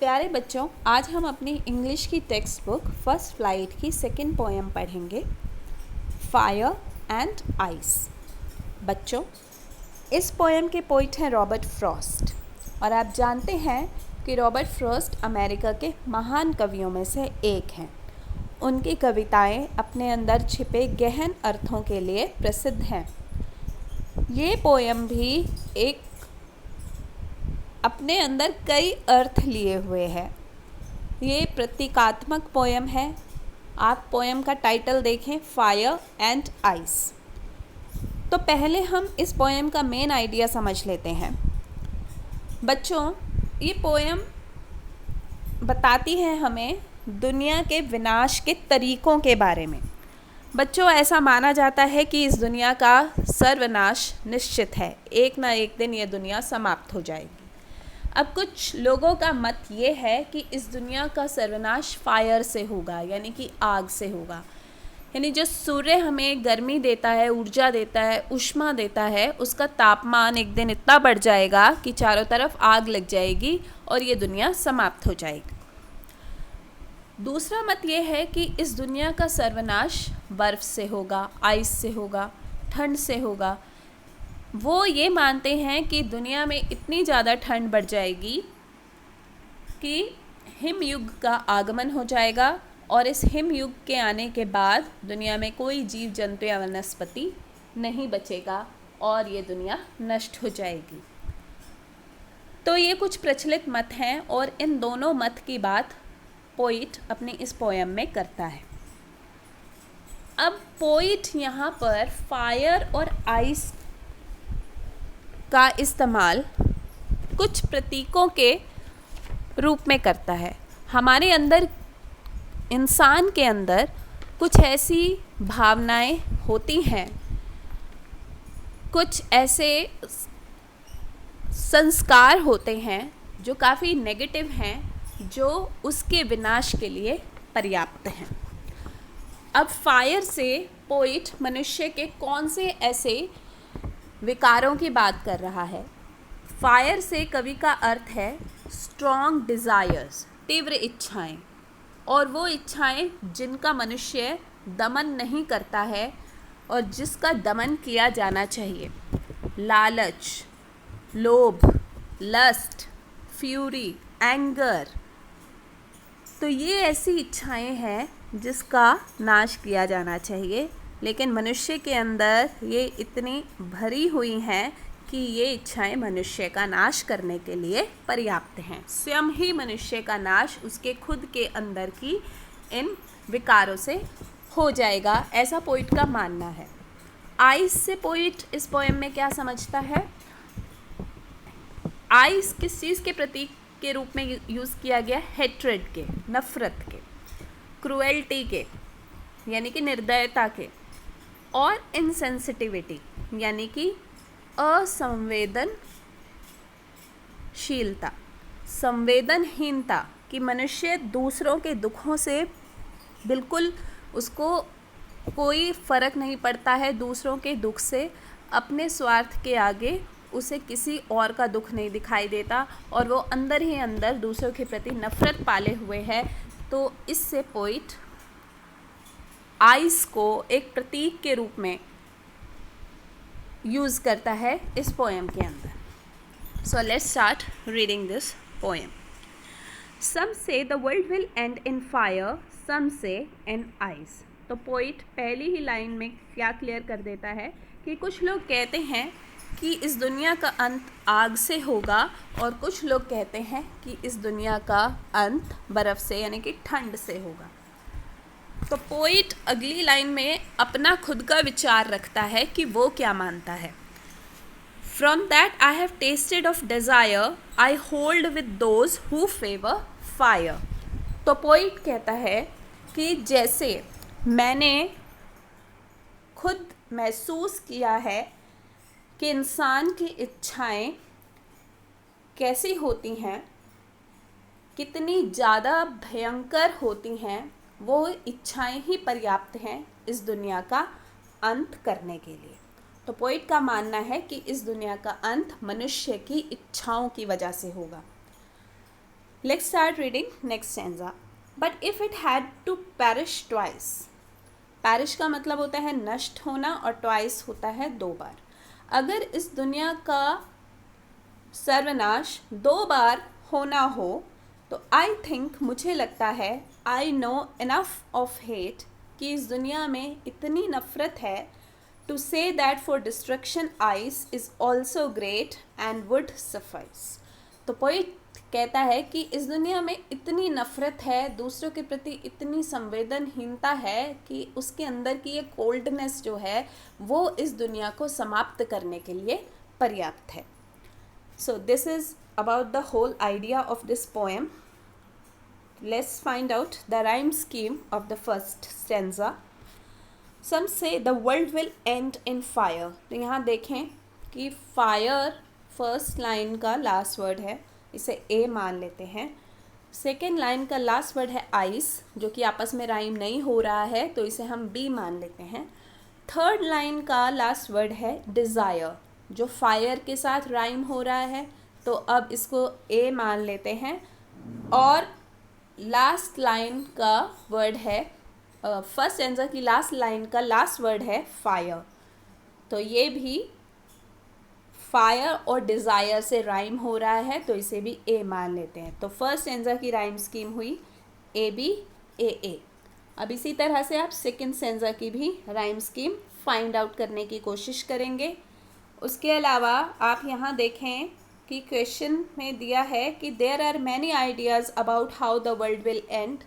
प्यारे बच्चों, आज हम अपनी इंग्लिश की टेक्स्ट बुक फर्स्ट फ्लाइट की सेकंड पोएम पढ़ेंगे, फायर एंड आइस। बच्चों, इस पोएम के पोइट हैं रॉबर्ट फ्रॉस्ट और आप जानते हैं कि रॉबर्ट फ्रॉस्ट अमेरिका के महान कवियों में से एक हैं। उनकी कविताएं अपने अंदर छिपे गहन अर्थों के लिए प्रसिद्ध हैं। ये पोएम भी एक अपने अंदर कई अर्थ लिए हुए है। ये प्रतीकात्मक पोएम है। आप पोएम का टाइटल देखें, फायर एंड आइस। तो पहले हम इस पोएम का मेन आइडिया समझ लेते हैं। बच्चों, ये पोएम बताती है हमें दुनिया के विनाश के तरीकों के बारे में। बच्चों, ऐसा माना जाता है कि इस दुनिया का सर्वनाश निश्चित है। एक ना एक दिन ये दुनिया समाप्त हो जाएगी। अब कुछ लोगों का मत ये है कि इस दुनिया का सर्वनाश फायर से होगा, यानी कि आग से होगा। यानी जो सूर्य हमें गर्मी देता है, ऊर्जा देता है, ऊष्मा देता है, उसका तापमान एक दिन इतना बढ़ जाएगा कि चारों तरफ आग लग जाएगी और ये दुनिया समाप्त हो जाएगी। दूसरा मत ये है कि इस दुनिया का सर्वनाश बर्फ़ से होगा, आइस से होगा, ठंड से होगा। वो ये मानते हैं कि दुनिया में इतनी ज़्यादा ठंड बढ़ जाएगी कि हिम युग का आगमन हो जाएगा और इस हिम युग के आने के बाद दुनिया में कोई जीव जंतु या वनस्पति नहीं बचेगा और ये दुनिया नष्ट हो जाएगी। तो ये कुछ प्रचलित मत हैं और इन दोनों मत की बात पोइट अपनी इस पोएम में करता है। अब पोइट यहाँ पर फायर और आइस का इस्तेमाल कुछ प्रतीकों के रूप में करता है। हमारे अंदर, इंसान के अंदर कुछ ऐसी भावनाएं होती हैं, कुछ ऐसे संस्कार होते हैं जो काफ़ी नेगेटिव हैं, जो उसके विनाश के लिए पर्याप्त हैं। अब फायर से पोइट मनुष्य के कौन से ऐसे विकारों की बात कर रहा है। फायर से कवि का अर्थ है स्ट्रॉन्ग डिज़ायर्स, तीव्र इच्छाएं, और वो इच्छाएं जिनका मनुष्य दमन नहीं करता है और जिसका दमन किया जाना चाहिए। लालच, लोभ, लस्ट, फ्यूरी, एंगर। तो ये ऐसी इच्छाएं हैं जिसका नाश किया जाना चाहिए, लेकिन मनुष्य के अंदर ये इतनी भरी हुई हैं कि ये इच्छाएं मनुष्य का नाश करने के लिए पर्याप्त हैं। स्वयं ही मनुष्य का नाश उसके खुद के अंदर की इन विकारों से हो जाएगा, ऐसा पोइट का मानना है। आइस से पोइट इस पोएम में क्या समझता है? आइस किस चीज़ के प्रतीक के रूप में यूज़ किया गया? हेट्रेड के, नफ़रत के, क्रूएल्टी के, यानी कि निर्दयता के, और इनसेंसिटिविटी यानी कि असंवेदनशीलता, संवेदनहीनता, कि मनुष्य दूसरों के दुखों से बिल्कुल उसको कोई फ़र्क नहीं पड़ता है। दूसरों के दुख से अपने स्वार्थ के आगे उसे किसी और का दुख नहीं दिखाई देता और वो अंदर ही अंदर दूसरों के प्रति नफ़रत पाले हुए है। तो इससे पोइट आइस को एक प्रतीक के रूप में यूज़ करता है इस पोएम के अंदर। So let's start reading this poem. Some say the world will end in fire, some say in ice. तो पोइट पहली ही लाइन में क्या क्लियर कर देता है कि कुछ लोग कहते हैं कि इस दुनिया का अंत आग से होगा और कुछ लोग कहते हैं कि इस दुनिया का अंत बर्फ़ से, यानी कि ठंड से होगा। तो पोइट अगली लाइन में अपना खुद का विचार रखता है कि वो क्या मानता है। From that I have tested of desire, I hold with those who favour fire. तो पोइट कहता है कि जैसे मैंने खुद महसूस किया है कि इंसान की इच्छाएं कैसी होती हैं, कितनी ज़्यादा भयंकर होती हैं, वो इच्छाएं ही पर्याप्त हैं इस दुनिया का अंत करने के लिए। तो पोइट का मानना है कि इस दुनिया का अंत मनुष्य की इच्छाओं की वजह से होगा। Let's start reading next stanza. But if it had to perish twice. perish का मतलब होता है नष्ट होना और twice होता है 2 बार. अगर इस दुनिया का सर्वनाश 2 बार होना हो तो आई थिंक मुझे लगता है I know enough of hate कि इस दुनिया में इतनी नफ़रत है to say that for destruction ice is also great and would suffice. तो पोइट कहता है कि इस दुनिया में इतनी नफ़रत है, दूसरों के प्रति इतनी संवेदनहीनता है कि उसके अंदर की ये कोल्डनेस जो है वो इस दुनिया को समाप्त करने के लिए पर्याप्त है. So this is about the whole idea of this poem. Let's find out the rhyme scheme of the first stanza. Some say the world will end in fire. तो यहाँ देखें कि fire फर्स्ट लाइन का last word है, इसे ए मान लेते हैं. सेकेंड लाइन का लास्ट वर्ड है आइस, जो कि आपस में राइम नहीं हो रहा है, तो इसे हम बी मान लेते हैं. थर्ड लाइन का लास्ट वर्ड है डिज़ायर, जो फायर के साथ राइम हो रहा है, तो अब इसको ए मान लेते हैं. और लास्ट लाइन का वर्ड है, फर्स्ट एंसर की लास्ट लाइन का लास्ट वर्ड है फायर, तो ये भी फायर और डिज़ायर से राइम हो रहा है, तो इसे भी ए मान लेते हैं. तो फर्स्ट एंसर की राइम स्कीम हुई ए बी ए ए. अब इसी तरह से आप सेकेंड सेंसर की भी राइम स्कीम फाइंड आउट करने की कोशिश करेंगे. उसके अलावा आप यहाँ देखें कि क्वेश्चन में दिया है कि there are many ideas about how the world will end.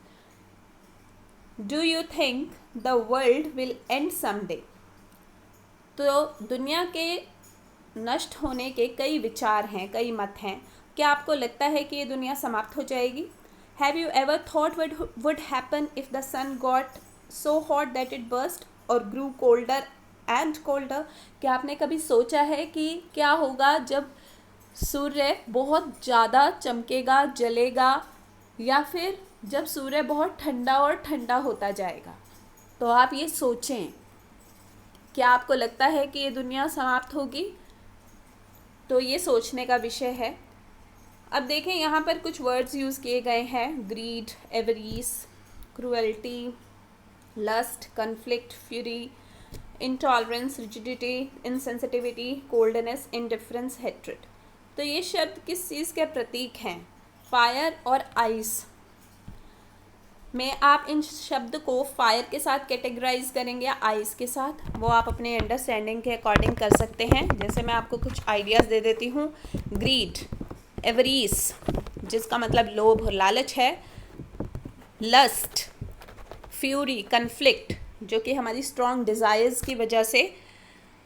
Do you think the world will end someday. तो दुनिया के नष्ट होने के कई विचार हैं, कई मत हैं. क्या आपको लगता है कि ये दुनिया समाप्त हो जाएगी? Have you ever thought would happen if the sun got so hot that it burst और ग्रू कोल्डर एंड कोल्डर. क्या आपने कभी सोचा है कि क्या होगा जब सूर्य बहुत ज़्यादा चमकेगा, जलेगा, या फिर जब सूर्य बहुत ठंडा और ठंडा होता जाएगा? तो आप ये सोचें, क्या आपको लगता है कि ये दुनिया समाप्त होगी? तो ये सोचने का विषय है. अब देखें यहाँ पर कुछ वर्ड्स यूज़ किए गए हैं: greed, avarice, cruelty, lust, conflict, fury, intolerance, rigidity, insensitivity, coldness, indifference, hatred. तो ये शब्द किस चीज़ के प्रतीक हैं? फायर और आइस में आप इन शब्द को फायर के साथ कैटेगराइज करेंगे या आइस के साथ, वो आप अपने अंडरस्टैंडिंग के अकॉर्डिंग कर सकते हैं. जैसे मैं आपको कुछ आइडियाज़ दे देती हूँ. ग्रीड, एवरीज, जिसका मतलब लोभ और लालच है. लस्ट, फ्यूरी, कन्फ्लिक्ट, जो कि हमारी स्ट्रॉन्ग डिज़ायर्स की वजह से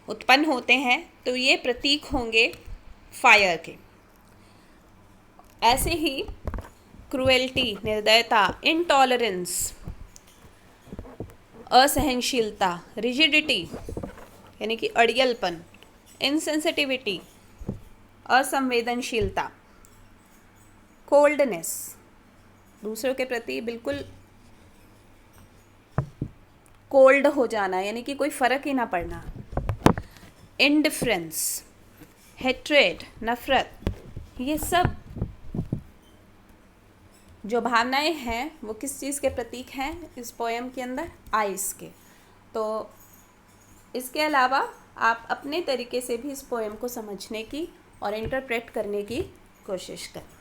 उत्पन्न होते हैं. तो ये प्रतीक होंगे फायर के. ऐसे ही क्रूएल्टी, निर्दयता, इंटॉलरेंस, असहनशीलता, रिजिडिटी यानी कि अड़ियलपन, इनसेंसिटिविटी, असंवेदनशीलता, कोल्डनेस, दूसरों के प्रति बिल्कुल कोल्ड हो जाना यानी कि कोई फ़र्क ही ना पड़ना, इंडिफरेंस, हेट्रेड, नफ़रत. ये सब जो भावनाएं हैं वो किस चीज़ के प्रतीक हैं इस पोएम के अंदर? आइस के. तो इसके अलावा आप अपने तरीके से भी इस पोएम को समझने की और इंटरप्रेट करने की कोशिश करें.